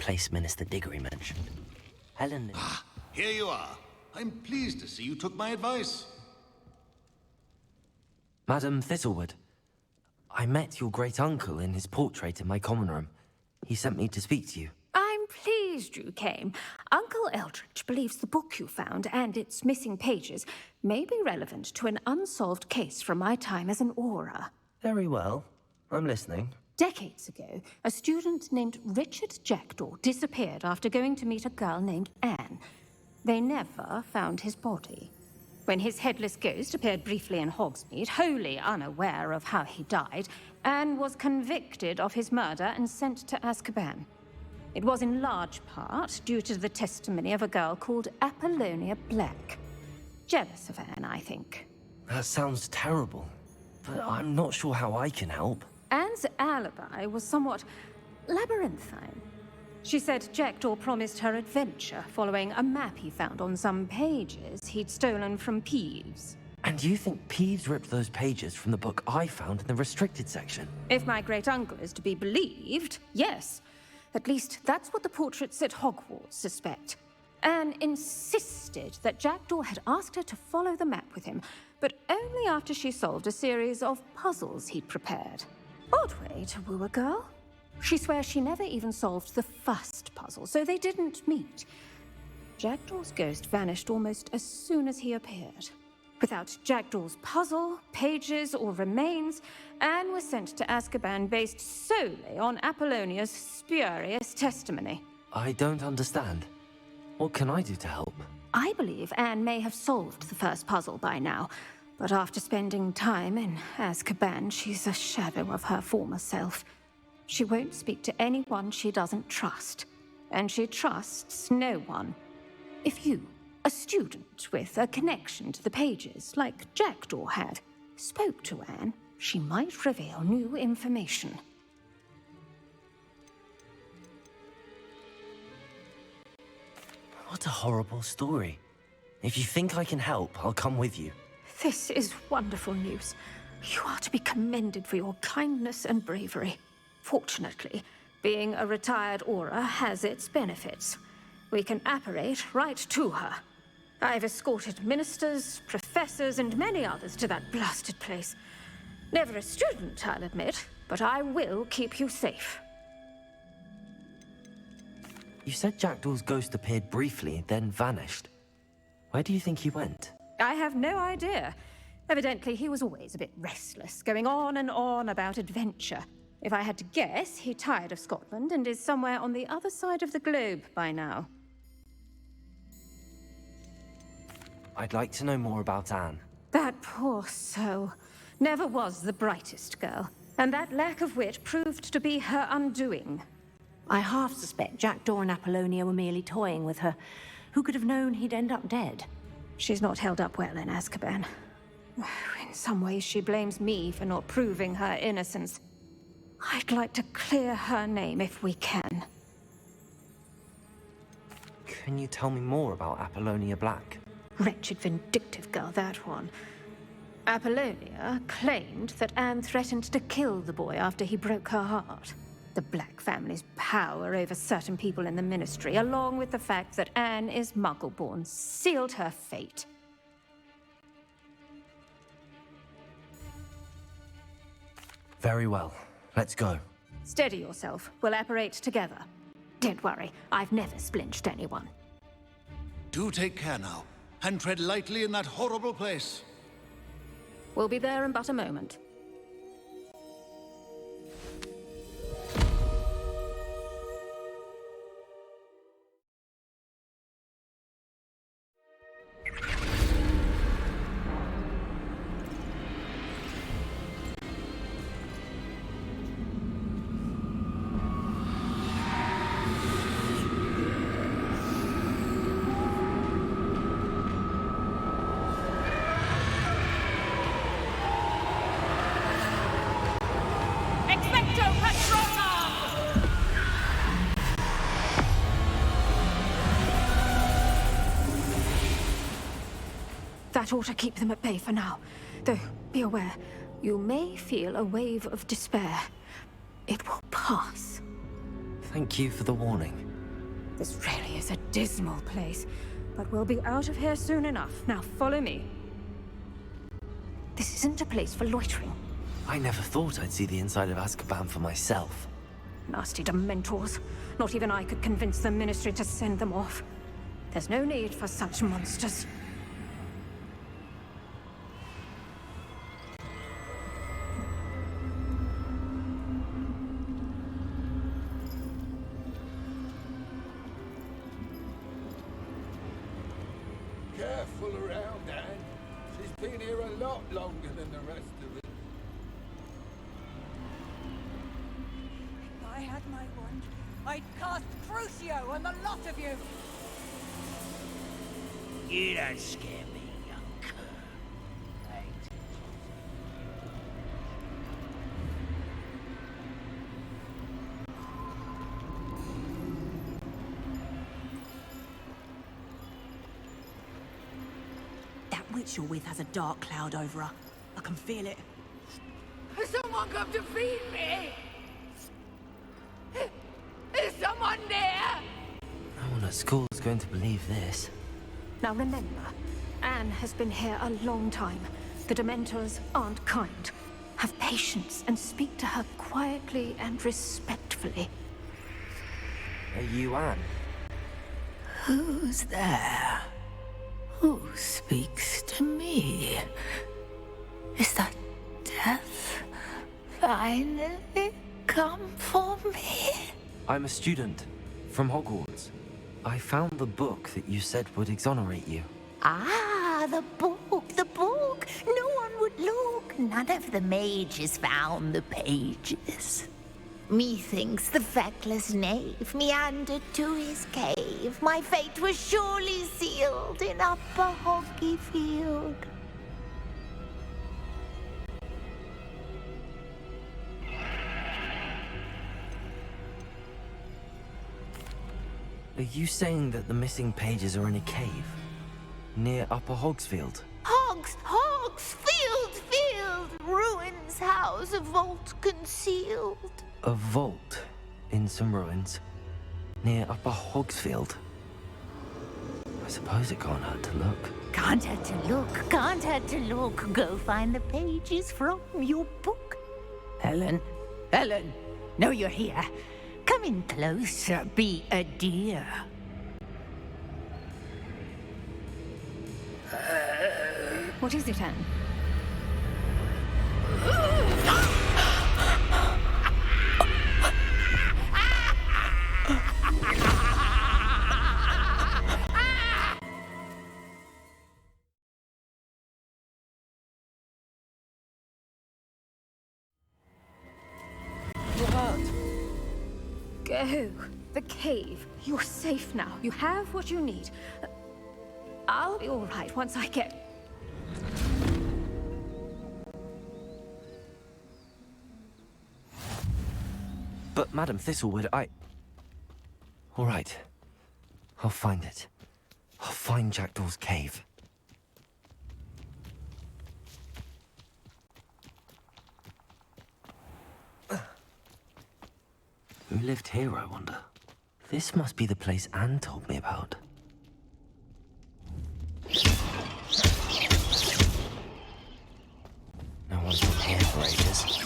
place Minister Diggory mentioned. Helen... Ah, here you are. I'm pleased to see you took my advice. Madam Thistlewood, I met your great-uncle in his portrait in my common room. He sent me to speak to you. I'm pleased you came. Uncle Eldridge believes the book you found and its missing pages may be relevant to an unsolved case from my time as an Auror. Very well. I'm listening. Decades ago, a student named Richard Jackdaw disappeared after going to meet a girl named Anne. They never found his body. When his headless ghost appeared briefly in Hogsmeade, wholly unaware of how he died, Anne was convicted of his murder and sent to Azkaban. It was in large part due to the testimony of a girl called Apollonia Black. Jealous of Anne, I think. That sounds terrible, but I'm not sure how I can help. Anne's alibi was somewhat labyrinthine. She said Jackdaw promised her adventure following a map he found on some pages he'd stolen from Peeves. And you think Peeves ripped those pages from the book I found in the restricted section? If my great-uncle is to be believed, yes. At least that's what the portraits at Hogwarts suspect. Anne insisted that Jackdaw had asked her to follow the map with him, but only after she solved a series of puzzles he'd prepared. Odd way to woo a girl. She swears she never even solved the first puzzle, so they didn't meet. Jackdaw's ghost vanished almost as soon as he appeared. Without Jackdaw's puzzle, pages, or remains, Anne was sent to Azkaban based solely on Apollonia's spurious testimony. I don't understand. What can I do to help? I believe Anne may have solved the first puzzle by now, but after spending time in Azkaban, she's a shadow of her former self. She won't speak to anyone she doesn't trust, and she trusts no one. If you, a student with a connection to the pages, like Jackdaw had, spoke to Anne, she might reveal new information. What a horrible story. If you think I can help, I'll come with you. This is wonderful news. You are to be commended for your kindness and bravery. Fortunately, being a retired Auror has its benefits. We can apparate right to her. I've escorted ministers, professors, and many others to that blasted place. Never a student, I'll admit, but I will keep you safe. You said Jackdaw's ghost appeared briefly, then vanished. Where do you think he went? I have no idea. Evidently, he was always a bit restless, going on and on about adventure. If I had to guess, he tired of Scotland and is somewhere on the other side of the globe by now. I'd like to know more about Anne. That poor soul. Never was the brightest girl, and that lack of wit proved to be her undoing. I half suspect Jackdaw and Apollonia were merely toying with her. Who could have known he'd end up dead? She's not held up well in Azkaban. In some ways, she blames me for not proving her innocence. I'd like to clear her name if we can. Can you tell me more about Apollonia Black? Wretched, vindictive girl, that one. Apollonia claimed that Anne threatened to kill the boy after he broke her heart. The Black family's power over certain people in the Ministry, along with the fact that Anne is Muggle-born, sealed her fate. Very well. Let's go. Steady yourself. We'll apparate together. Don't worry, I've never splinched anyone. Do take care now, and tread lightly in that horrible place. We'll be there in but a moment. That ought to keep them at bay for now. Though, be aware, you may feel a wave of despair. It will pass. Thank you for the warning. This really is a dismal place, but we'll be out of here soon enough. Now follow me. This isn't a place for loitering. I never thought I'd see the inside of Azkaban for myself. Nasty Dementors. Not even I could convince the Ministry to send them off. There's no need for such monsters. Careful around, Anne. She's been here a lot longer than the rest of us. If I had my wand, I'd cast Crucio on the lot of you! You don't scare me, young cur. That witch you're with has a dark cloud over her. I can feel it. Has someone come to feed me? Is someone there? No one at school's going to believe this. Now remember, Anne has been here a long time. The Dementors aren't kind. Have patience and speak to her quietly and respectfully. Are you Anne? Who's there? Who speaks to me? Is that death finally come for me? I'm a student from Hogwarts. I found the book that you said would exonerate you. Ah, the book, the book. No one would look. None of the mages found the pages. Methinks the feckless knave meandered to his cave. My fate was surely sealed in Upper Hoggyfield. Are you saying that the missing pages are in a cave? Near Upper Hogsfield? Field, ruins house, a vault concealed. A vault in some ruins? Near Upper Hogsfield? I suppose it can't hurt to look. Can't hurt to look. Go find the pages from your book. Helen, know you're here. Come in closer, be a dear. What is it, Anne? You're hurt. Go. The cave. You're safe now. You have what you need. I'll be all right once I get... But Madam Thistlewood, all right. I'll find it. I'll find Jackdaw's cave. Who lived here, I wonder? This must be the place Anne told me about. No one's been here for ages.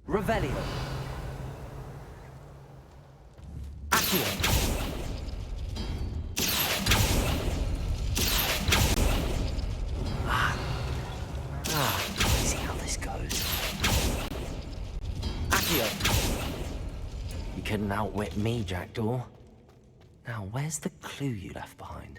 Revelio. Accio. See how this goes. Accio. You couldn't outwit me, Jackdaw. Now, where's the clue you left behind?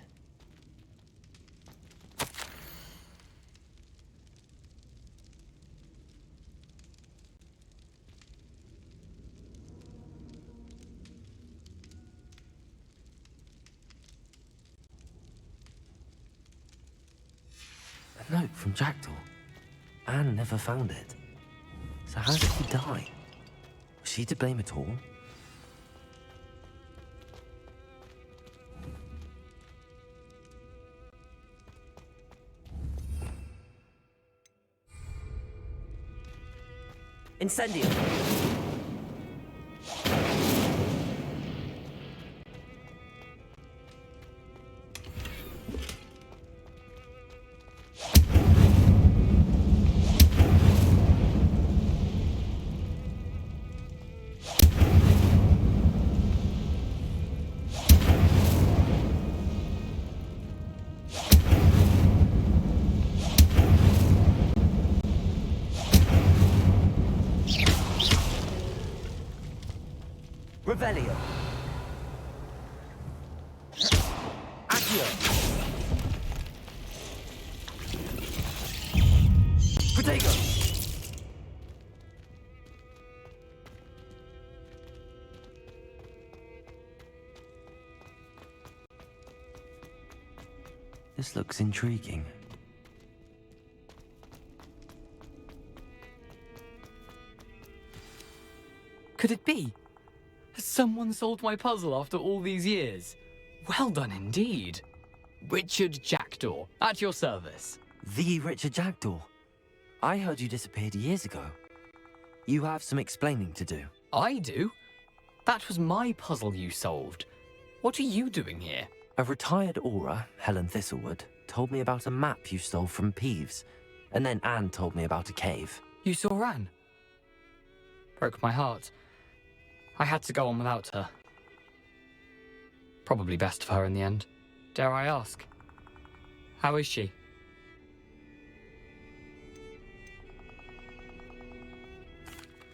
A note from Jackdaw. Anne never found it. So how did he die? Was she to blame at all? Incendio! Revelio. Accio. Protego. This looks intriguing. Could it be? Has someone solved my puzzle after all these years? Well done indeed. Richard Jackdaw, at your service. The Richard Jackdaw. I heard you disappeared years ago. You have some explaining to do. I do? That was my puzzle you solved. What are you doing here? A retired aura, Helen Thistlewood, told me about a map you stole from Peeves. And then Anne told me about a cave. You saw Anne? Broke my heart. I had to go on without her. Probably best for her in the end. Dare I ask? How is she?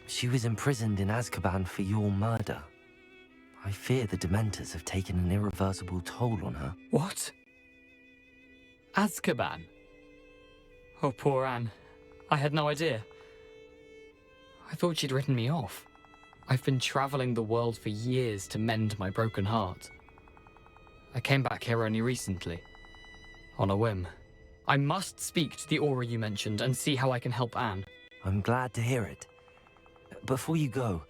She was imprisoned in Azkaban for your murder. I fear the Dementors have taken an irreversible toll on her. What? Azkaban? Oh, poor Anne. I had no idea. I thought she'd written me off. I've been traveling the world for years to mend my broken heart. I came back here only recently, on a whim. I must speak to the aura you mentioned and see how I can help Anne. I'm glad to hear it. Before you go,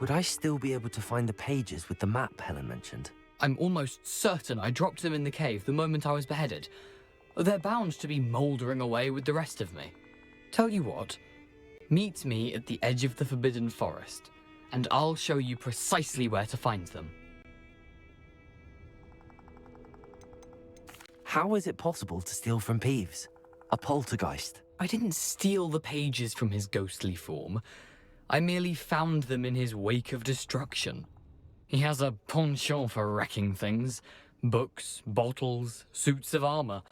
would I still be able to find the pages with the map Helen mentioned? I'm almost certain I dropped them in the cave the moment I was beheaded. They're bound to be mouldering away with the rest of me. Tell you what, meet me at the edge of the Forbidden Forest, and I'll show you precisely where to find them. How is it possible to steal from Peeves? A poltergeist? I didn't steal the pages from his ghostly form. I merely found them in his wake of destruction. He has a penchant for wrecking things. Books, bottles, suits of armor,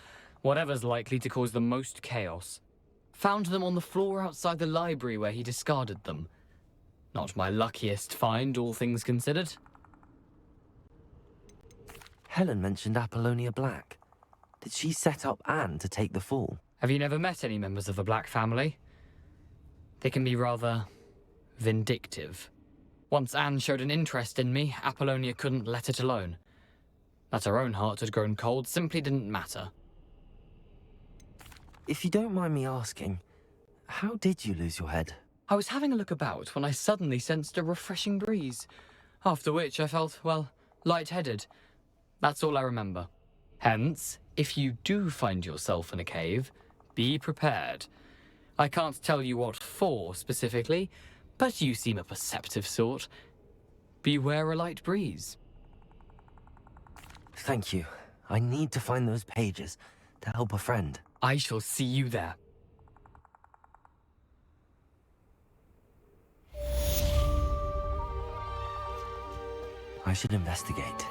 whatever's likely to cause the most chaos. Found them on the floor outside the library where he discarded them. Not my luckiest find, all things considered. Helen mentioned Apollonia Black. Did she set up Anne to take the fall? Have you never met any members of the Black family? They can be rather vindictive. Once Anne showed an interest in me, Apollonia couldn't let it alone. That her own heart had grown cold simply didn't matter. If you don't mind me asking, how did you lose your head? I was having a look about when I suddenly sensed a refreshing breeze, after which I felt, well, lightheaded. That's all I remember. Hence, if you do find yourself in a cave, be prepared. I can't tell you what for specifically, but you seem a perceptive sort. Beware a light breeze. Thank you. I need to find those pages to help a friend. I shall see you there. I should investigate.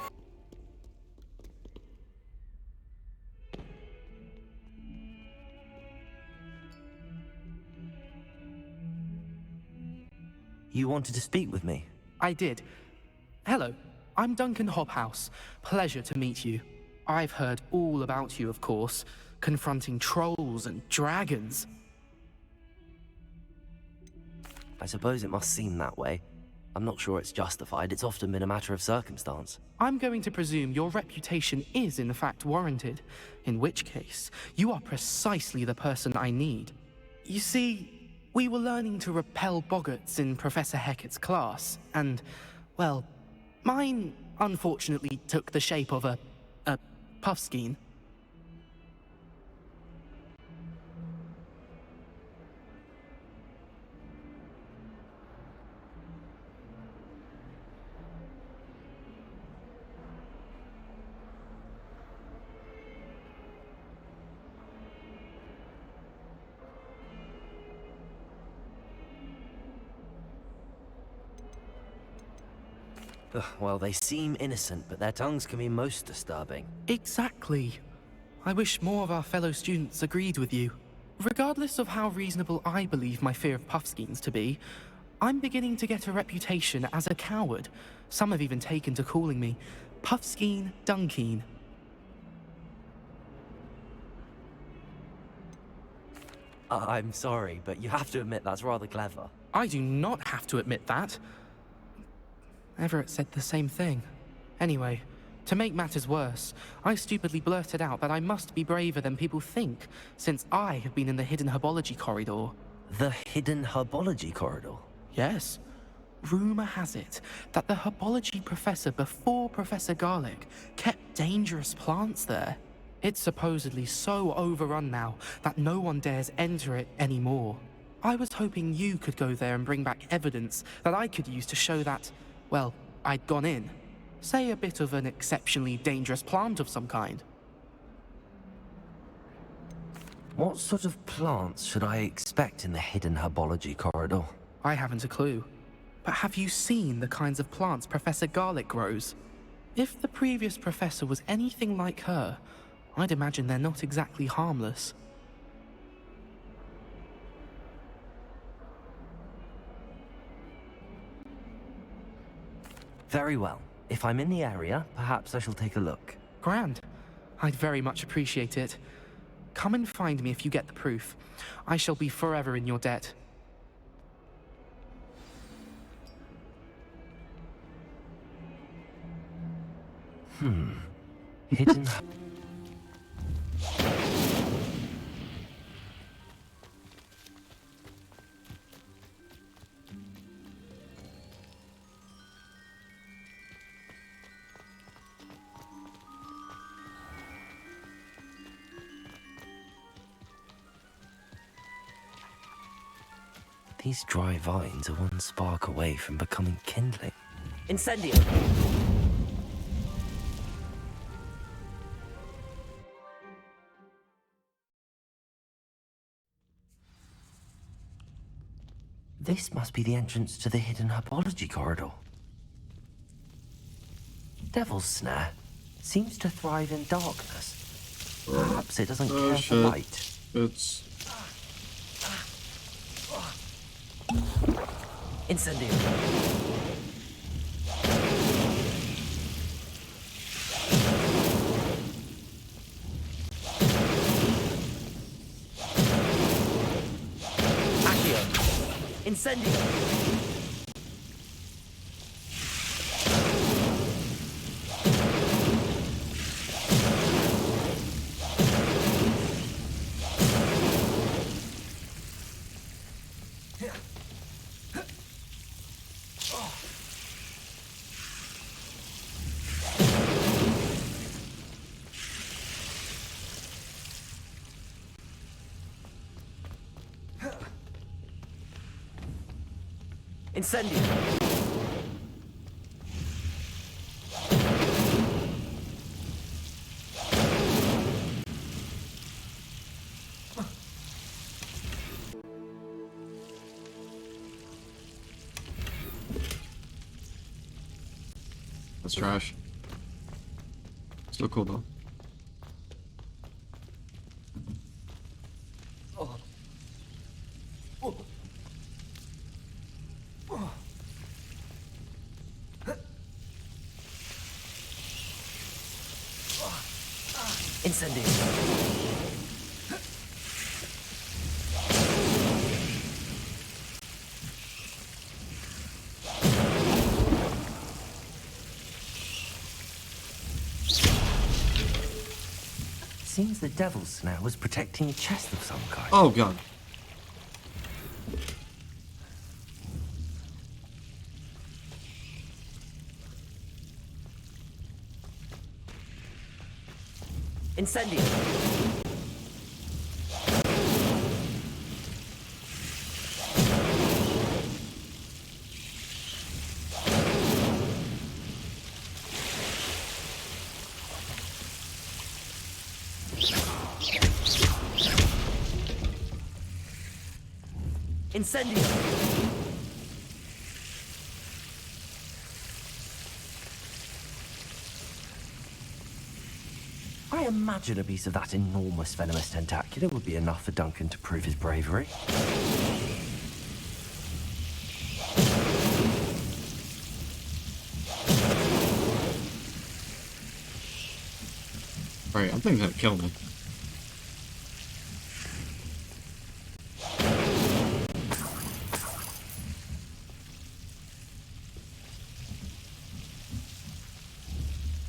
You wanted to speak with me? I did. Hello, I'm Duncan Hobhouse. Pleasure to meet you. I've heard all about you, of course, confronting trolls and dragons. I suppose it must seem that way. I'm not sure it's justified. It's often been a matter of circumstance. I'm going to presume your reputation is in fact warranted, in which case, you are precisely the person I need. You see, We were learning to repel boggarts in Professor Hecat's class, and, well, mine unfortunately took the shape of a puffskein. Ugh, well, they seem innocent, but their tongues can be most disturbing. Exactly. I wish more of our fellow students agreed with you. Regardless of how reasonable I believe my fear of puffskeins to be, I'm beginning to get a reputation as a coward. Some have even taken to calling me Puffskeen Dunkeen. I'm sorry, but you have to admit that's rather clever. I do not have to admit that. Everett said the same thing. Anyway, to make matters worse, I stupidly blurted out that I must be braver than people think, since I have been in the hidden herbology corridor. The hidden herbology corridor? Yes. Rumor has it that the herbology professor before Professor Garlic kept dangerous plants there. It's supposedly so overrun now that no one dares enter it anymore. I was hoping you could go there and bring back evidence that I could use to show that, well, I'd gone in. Say a bit of an exceptionally dangerous plant of some kind. What sort of plants should I expect in the hidden herbology corridor? I haven't a clue. But have you seen the kinds of plants Professor Garlic grows? If the previous professor was anything like her, I'd imagine they're not exactly harmless. Very well. If I'm in the area, perhaps I shall take a look. Grand. I'd very much appreciate it. Come and find me if you get the proof. I shall be forever in your debt. Hidden... These dry vines are one spark away from becoming kindling. Incendio! This must be the entrance to the hidden herbology corridor. Devil's Snare seems to thrive in darkness. Perhaps it doesn't care for light. It's... Incendio. Accio. Incendio. Incendio. That's trash. Still cool though. Incendio. Seems the Devil's Snare was protecting a chest of some kind. Oh god. Incendio! Incendio! I imagine a piece of that enormous venomous tentacular would be enough for Duncan to prove his bravery. Right, I think that killed me.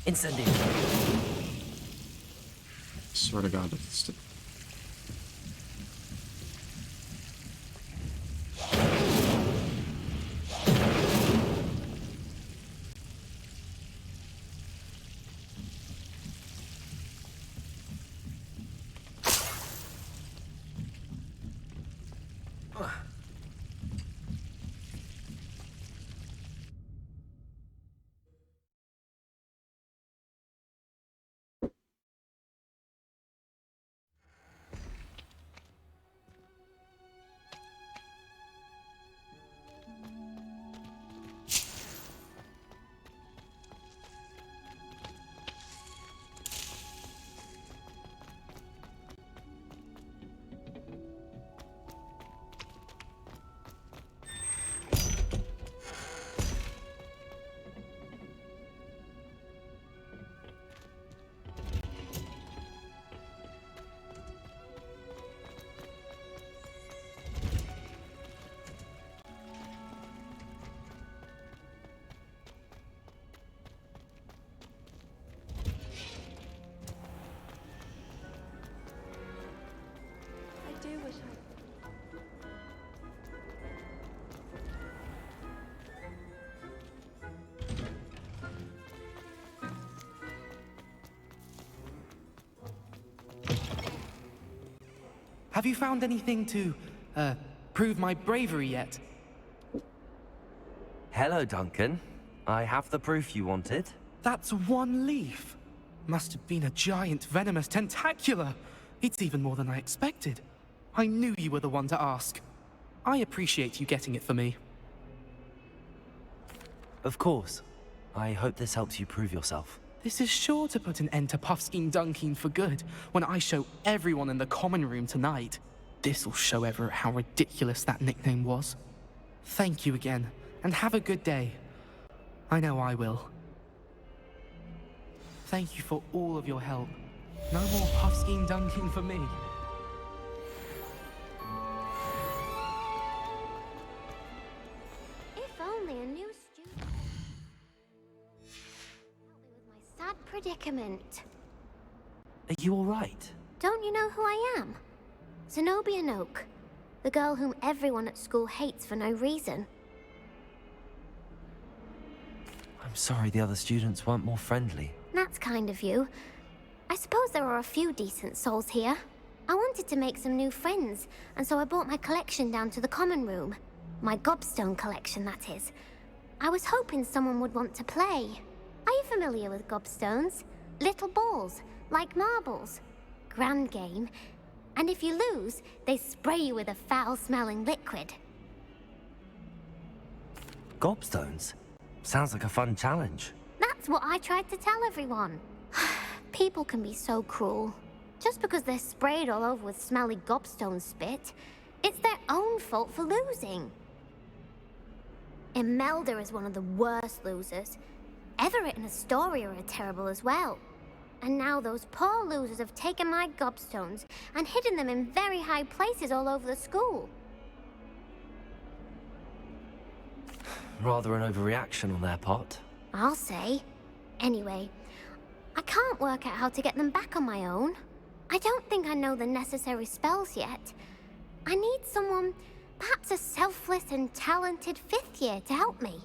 Incendio! Swear to God, it's Have you found anything to, prove my bravery yet? Hello, Duncan. I have the proof you wanted. That's one leaf. Must have been a giant venomous tentacula. It's even more than I expected. I knew you were the one to ask. I appreciate you getting it for me. Of course. I hope this helps you prove yourself. This is sure to put an end to Puffskein Dunkin for good when I show everyone in the common room tonight. This'll show Everett how ridiculous that nickname was. Thank you again, and have a good day. I know I will. Thank you for all of your help. No more Puffskein Dunkin for me. If only a new student help me with my sad predicament. Are you all right? Don't you know who I am? Zenobia Noak, the girl whom everyone at school hates for no reason. I'm sorry the other students weren't more friendly. That's kind of you. I suppose there are a few decent souls here. I wanted to make some new friends, and so I brought my collection down to the common room. My gobstone collection, that is. I was hoping someone would want to play. Are you familiar with gobstones? Little balls, like marbles. Grand game. And if you lose, they spray you with a foul-smelling liquid. Gobstones? Sounds like a fun challenge. That's what I tried to tell everyone. People can be so cruel. Just because they're sprayed all over with smelly gobstone spit, it's their own fault for losing. Imelda is one of the worst losers. Everett and Astoria are terrible as well. And now those poor losers have taken my gobstones and hidden them in very high places all over the school. Rather an overreaction on their part. I'll say. Anyway, I can't work out how to get them back on my own. I don't think I know the necessary spells yet. I need someone, perhaps a selfless and talented fifth year to help me.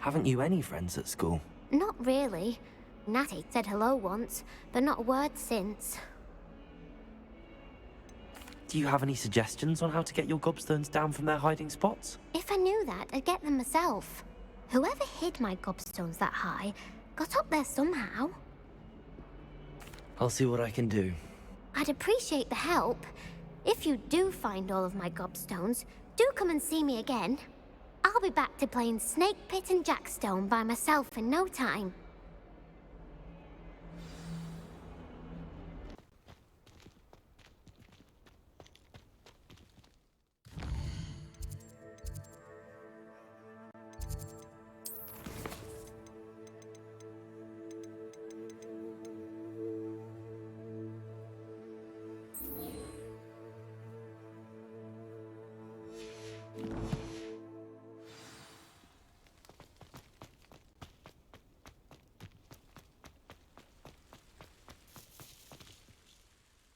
Haven't you any friends at school? Not really. Natty said hello once, but not a word since. Do you have any suggestions on how to get your gobstones down from their hiding spots? If I knew that, I'd get them myself. Whoever hid my gobstones that high got up there somehow. I'll see what I can do. I'd appreciate the help. If you do find all of my gobstones, do come and see me again. I'll be back to playing Snake Pit and Jackstone by myself in no time.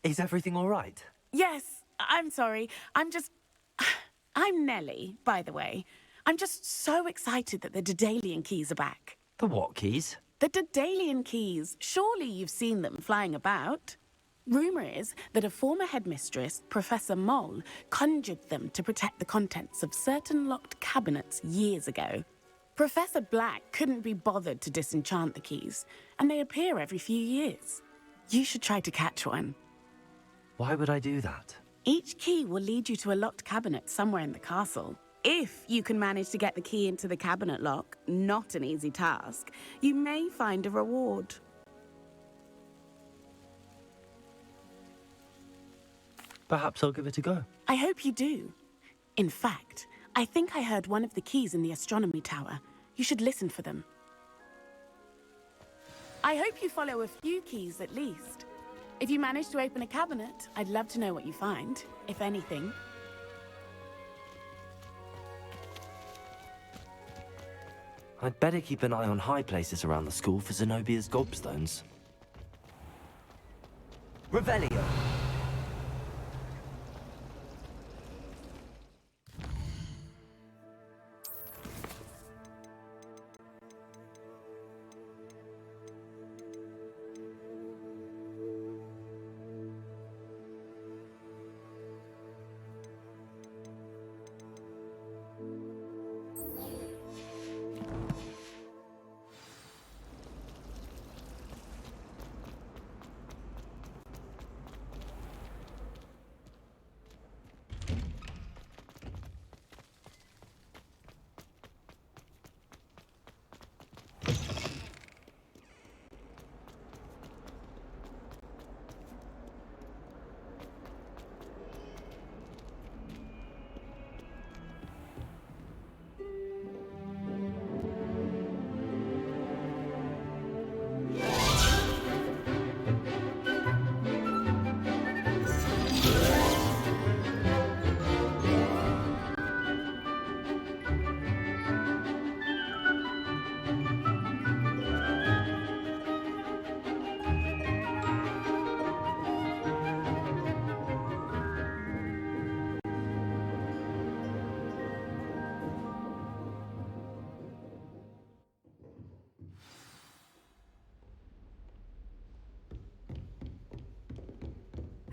Is everything all right? Yes, I'm sorry. I'm Nellie, by the way. I'm just so excited that the Daedalian keys are back. The what keys? The Daedalian keys. Surely you've seen them flying about. Rumour is that a former headmistress, Professor Moll, conjured them to protect the contents of certain locked cabinets years ago. Professor Black couldn't be bothered to disenchant the keys, and they appear every few years. You should try to catch one. Why would I do that? Each key will lead you to a locked cabinet somewhere in the castle. If you can manage to get the key into the cabinet lock, not an easy task, you may find a reward. Perhaps I'll give it a go. I hope you do. In fact, I think I heard one of the keys in the astronomy tower. You should listen for them. I hope you follow a few keys at least. If you manage to open a cabinet, I'd love to know what you find, if anything. I'd better keep an eye on high places around the school for Zenobia's gobstones. Revelio!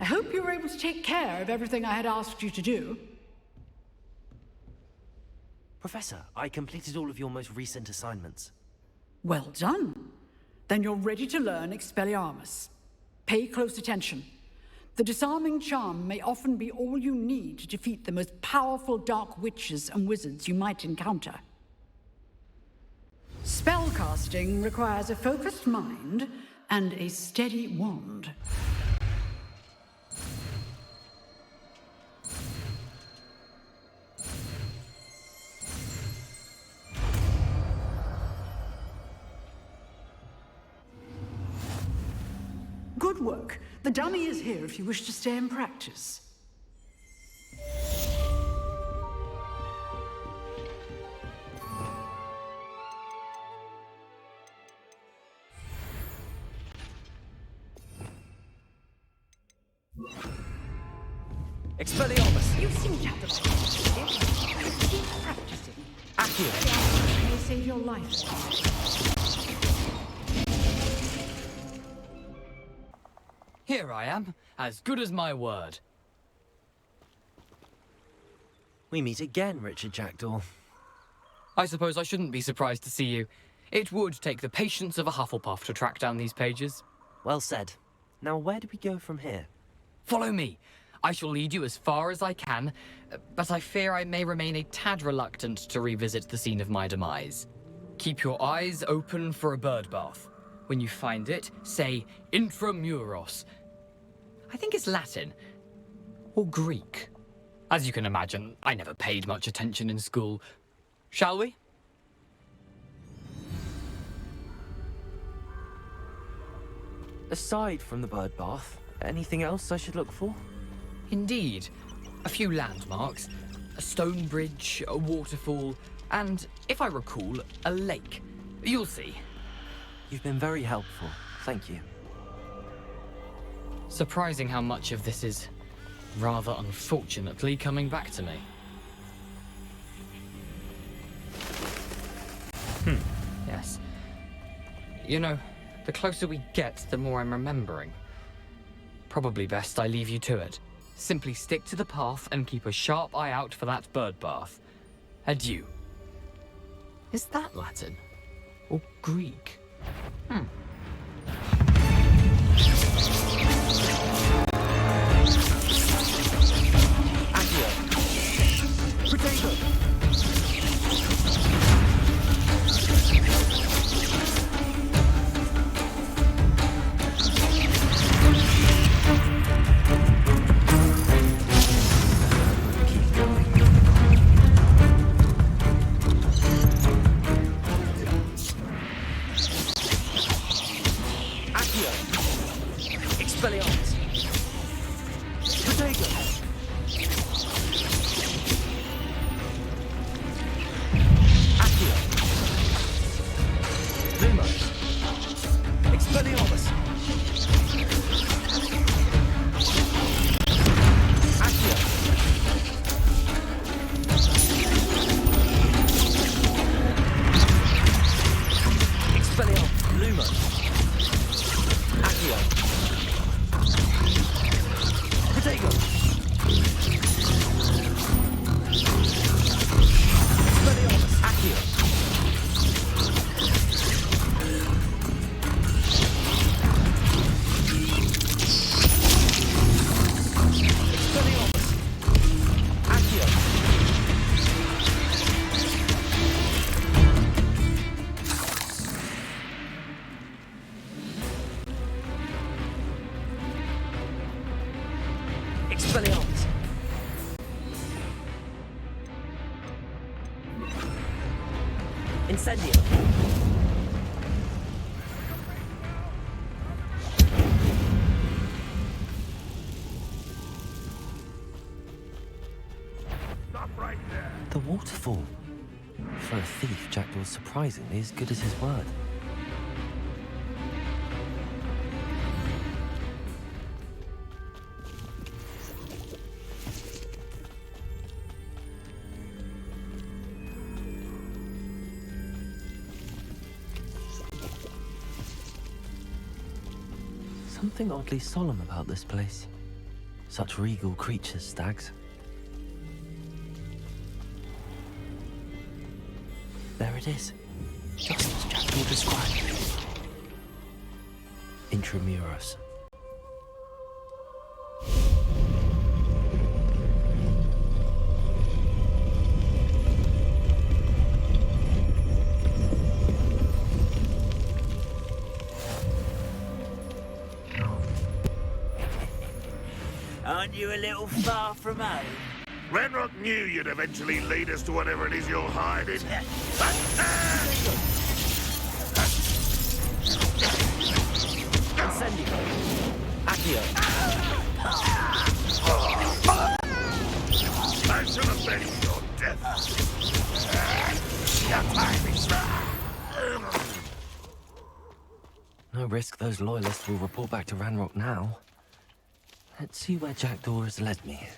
I hope you were able to take care of everything I had asked you to do. Professor, I completed all of your most recent assignments. Well done. Then you're ready to learn Expelliarmus. Pay close attention. The disarming charm may often be all you need to defeat the most powerful dark witches and wizards you might encounter. Spellcasting requires a focused mind and a steady wand. Good work. The dummy is here if you wish to stay and practice. Expelliarmus! You seem to have the right practicing. Accio! save your life. Here I am, as good as my word. We meet again, Richard Jackdaw. I suppose I shouldn't be surprised to see you. It would take the patience of a Hufflepuff to track down these pages. Well said. Now, where do we go from here? Follow me. I shall lead you as far as I can, but I fear I may remain a tad reluctant to revisit the scene of my demise. Keep your eyes open for a bird bath. When you find it, say intramuros. I think it's Latin. Or Greek. As you can imagine, I never paid much attention in school. Shall we? Aside from the bird bath, anything else I should look for? Indeed. A few landmarks. A stone bridge, a waterfall, and, if I recall, a lake. You'll see. You've been very helpful. Thank you. Surprising how much of this is, rather unfortunately, coming back to me. Yes. You know, the closer we get, the more I'm remembering. Probably best I leave you to it. Simply stick to the path and keep a sharp eye out for that bird bath. Adieu. Is that Latin? Or Greek? Incendio. Stop right there. The waterfall. For a thief, Jackdaw's surprisingly as good as his word. Something oddly solemn about this place. Such regal creatures, stags. There it is. Just as Jackdaw described. Intramuros. Aren't you a little far from home? Renrock knew you'd eventually lead us to whatever it is you're hiding. Incendio. Accio. I should have been your death. Your time is right. No risk those loyalists will report back to Ranrock now. Let's see where Jackdaw has led me.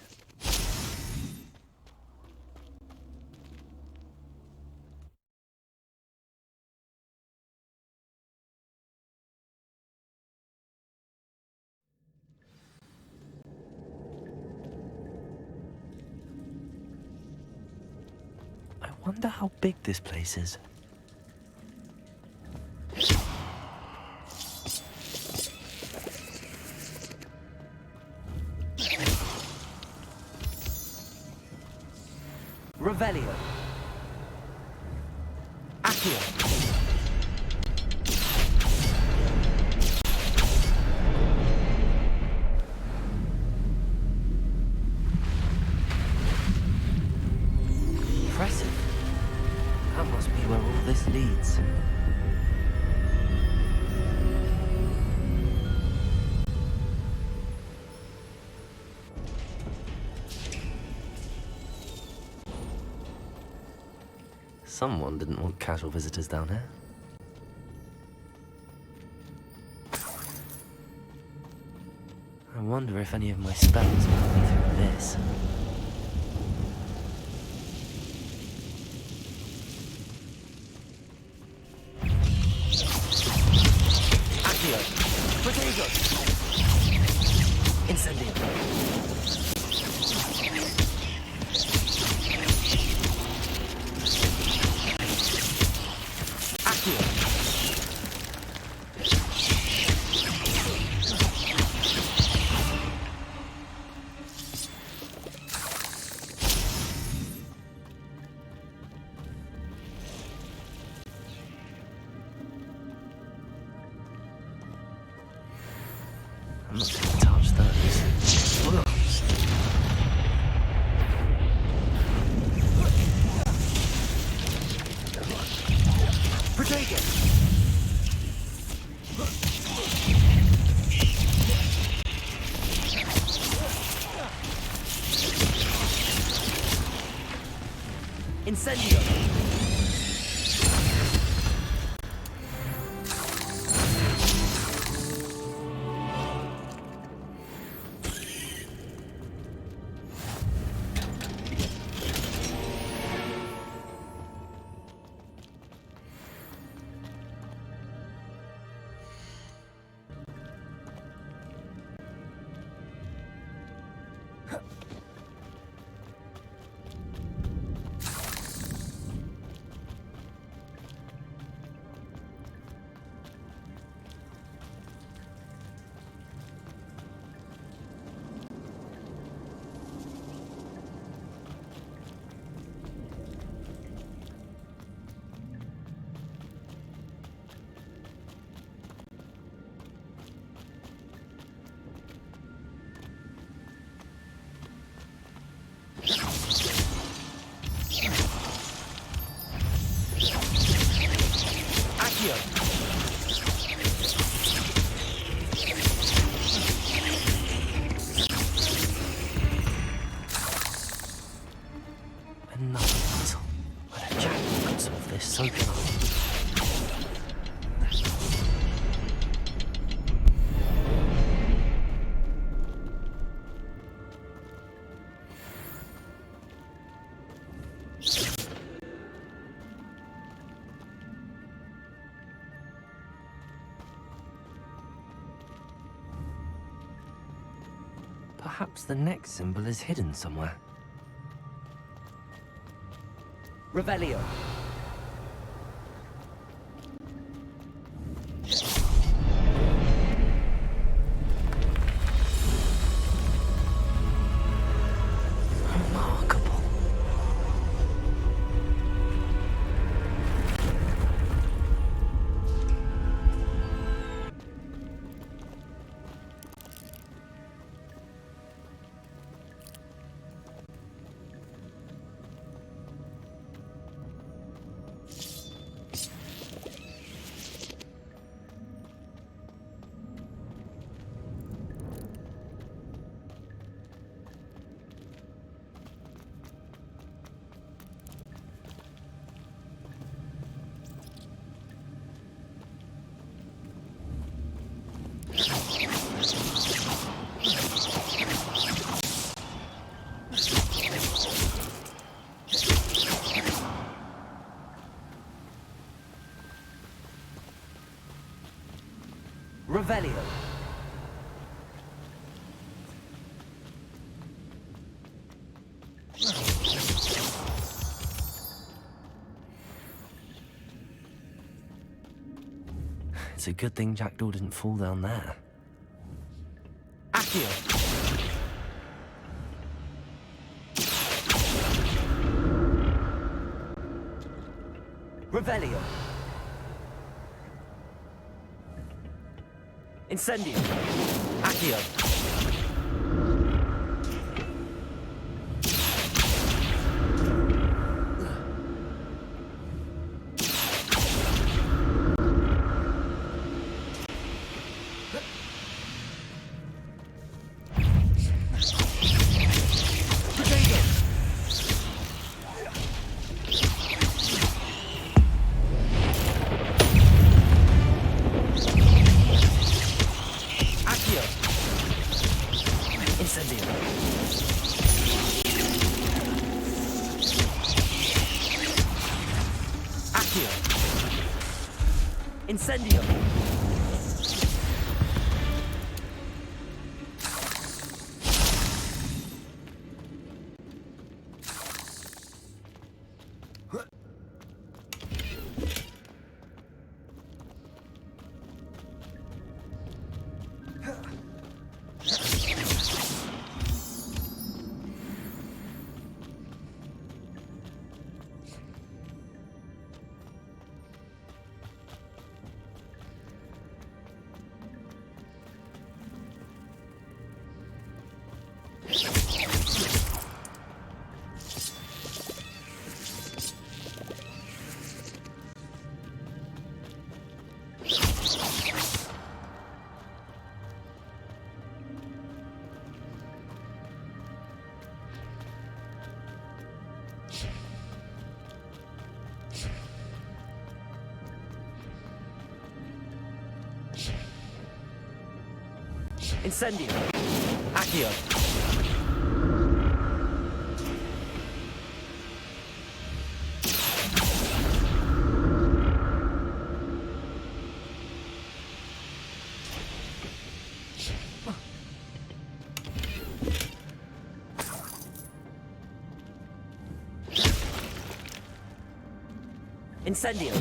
Wonder how big this place is. Revelio. Accio. Impressive. That must be where all this leads. Someone didn't want casual visitors down here. I wonder if any of my spells put me through this. Accio! Protego! Incendio! I'm not going to touch those. Protego! Incendio! Another puzzle. Well, a jackal could solve this, so can I. Perhaps the next symbol is hidden somewhere. Revelio. Remarkable. Revelio. It's a good thing Jackdaw didn't fall down there. Accio! Revelio! Incendio! Accio! Incendio! Incendio! Accio! Incendio!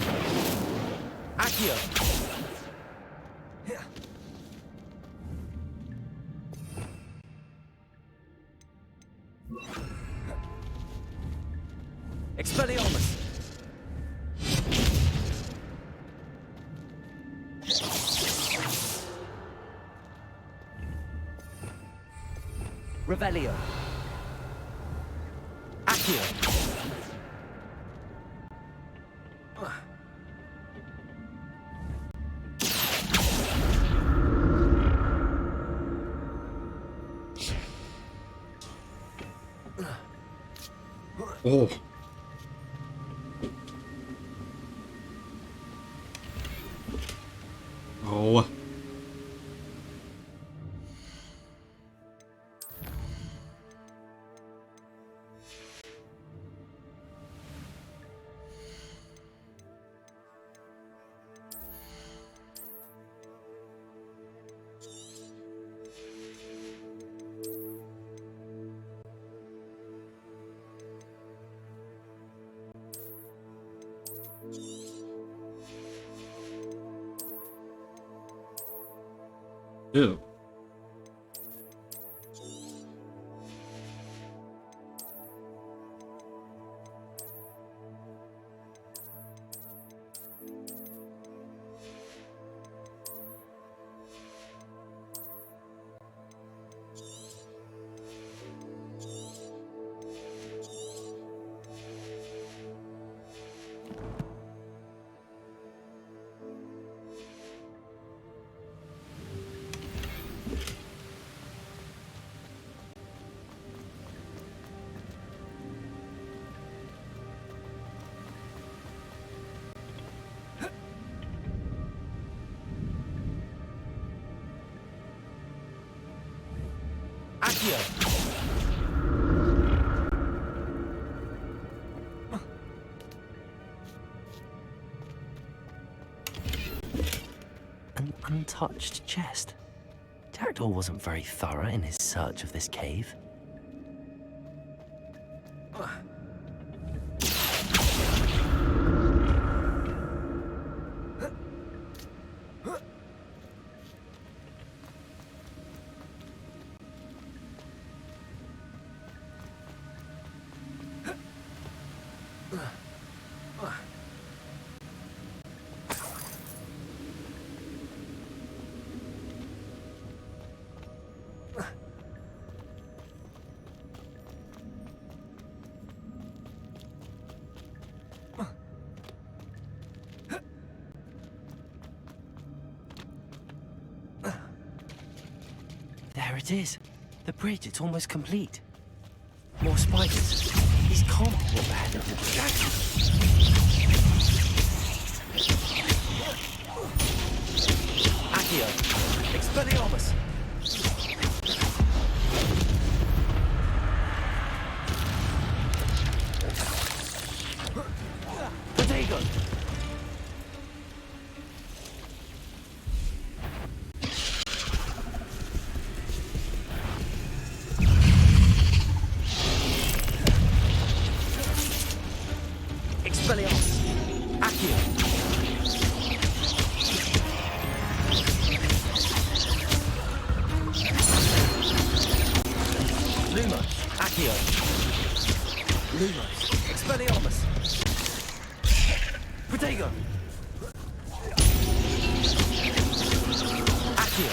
Accio! Expelliarmus! Revelio! Accio! Oh. Oh. Ew. Accio! An untouched chest. Jackdaw wasn't very thorough in his search of this cave. it is. The bridge, it's almost complete. More spiders. These can't be what the head of the dragon. Accio. Expelliarmus. Protego. Expelliarmus. Accio. Lumos. Accio. Lumos. Expelliarmus. Protego. Accio.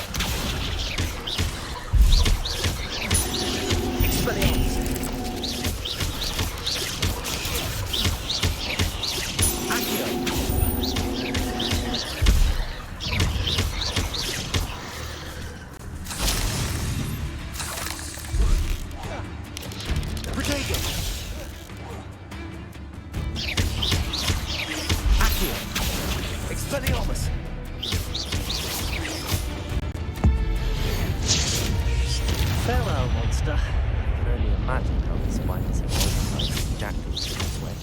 Expelliarmus. Accio. Protego. Accio. Expelliarmus. Farewell, monster. I can only imagine how the spiders have organized jackals in this way.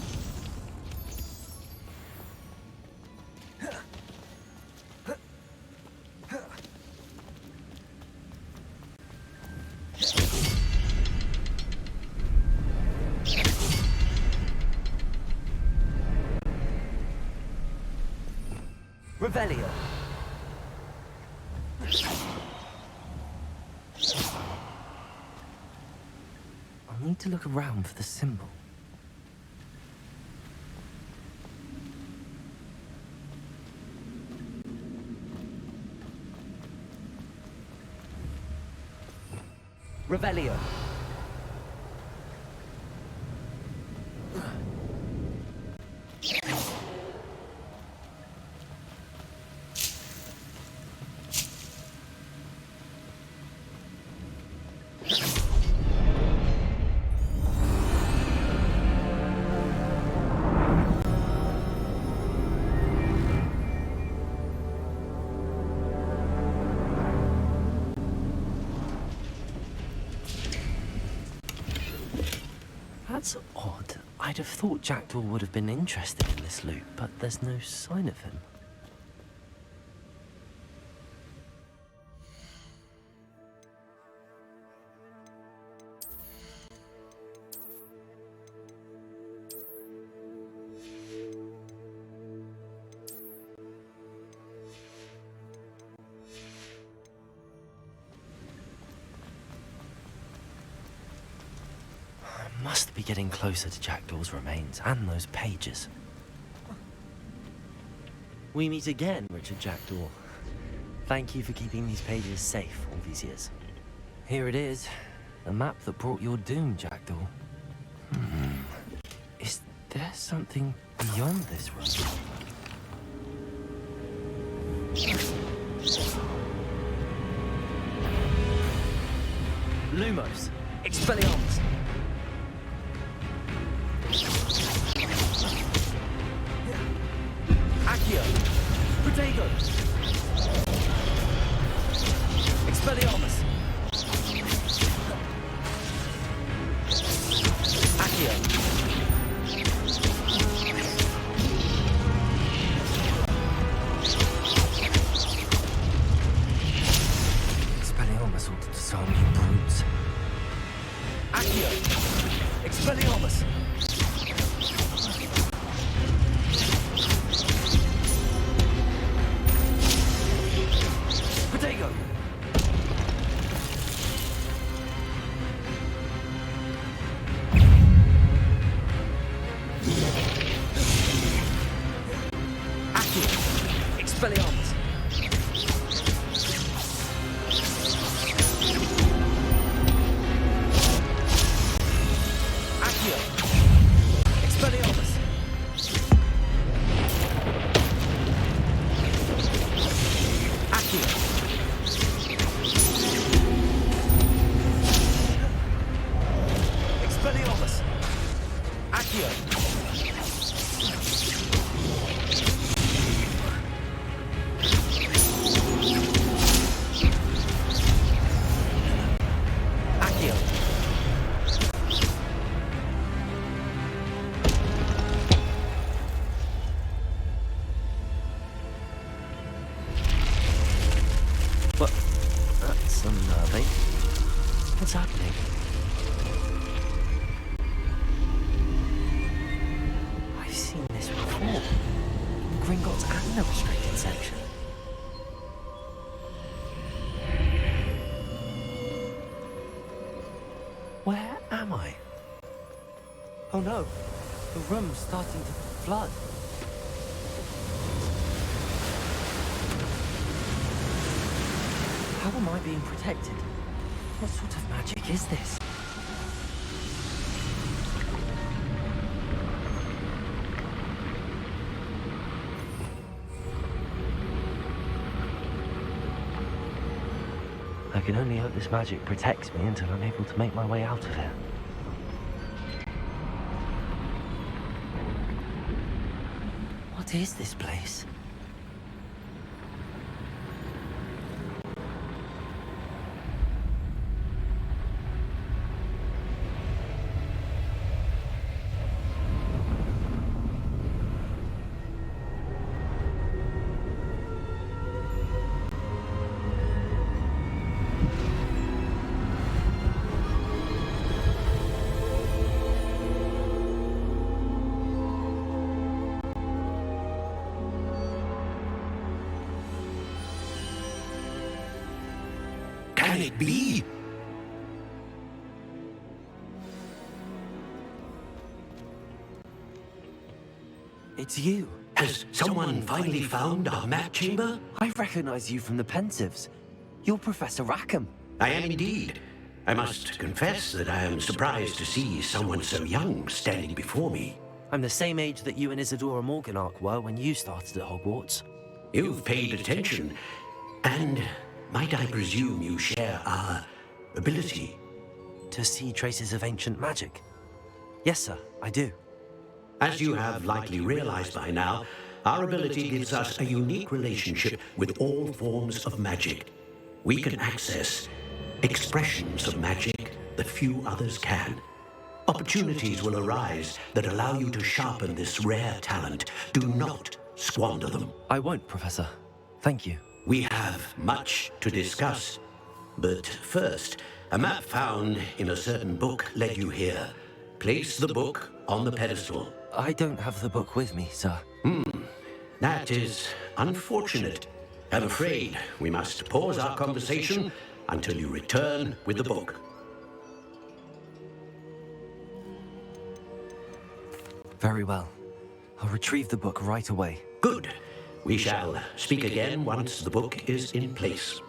Revelio. I'll need to look around for the symbol. Revelio. That's odd. I'd have thought Jackdaw would have been interested in this loot, but there's no sign of him. Must be getting closer to Jackdaw's remains and those pages. We meet again, Richard Jackdaw. Thank you for keeping these pages safe all these years. Here it is, the map that brought your doom, Jackdaw. Is there something beyond this road? Lumos, Expelliarmus. Accio. Protego. Expelliarmus. Accio. Expelliarmus ought to disarm you brutes. Accio. Expelliarmus. Protego. Accio. Expelliarmus. Accio. What? That's unnerving. What's happening? I've seen this before. In Gringotts and the restricted section. Where am I? Oh no, the room's starting to flood. How am I being protected? What sort of magic is this? I can only hope this magic protects me until I'm able to make my way out of here. What is this place? Can it be? It's you. Has someone finally found our map chamber? I recognize you from the Pensieves. You're Professor Rackham. I am indeed. I must confess that I am surprised to see someone so young standing before me. I'm the same age that you and Isadora Morganach were when you started at Hogwarts. You've paid attention, and might I presume you share our ability? To see traces of ancient magic? Yes, sir, I do. As you have likely realized by now, our ability gives us a unique relationship with all forms of magic. We can access expressions of magic that few others can. Opportunities will arise that allow you to sharpen this rare talent. Do not squander them. I won't, Professor. Thank you. We have much to discuss. But first, a map found in a certain book led you here. Place the book on the pedestal. I don't have the book with me, sir. That is unfortunate. I'm afraid we must pause our conversation until you return with the book. Very well. I'll retrieve the book right away. Good. We shall speak again once the book is in place.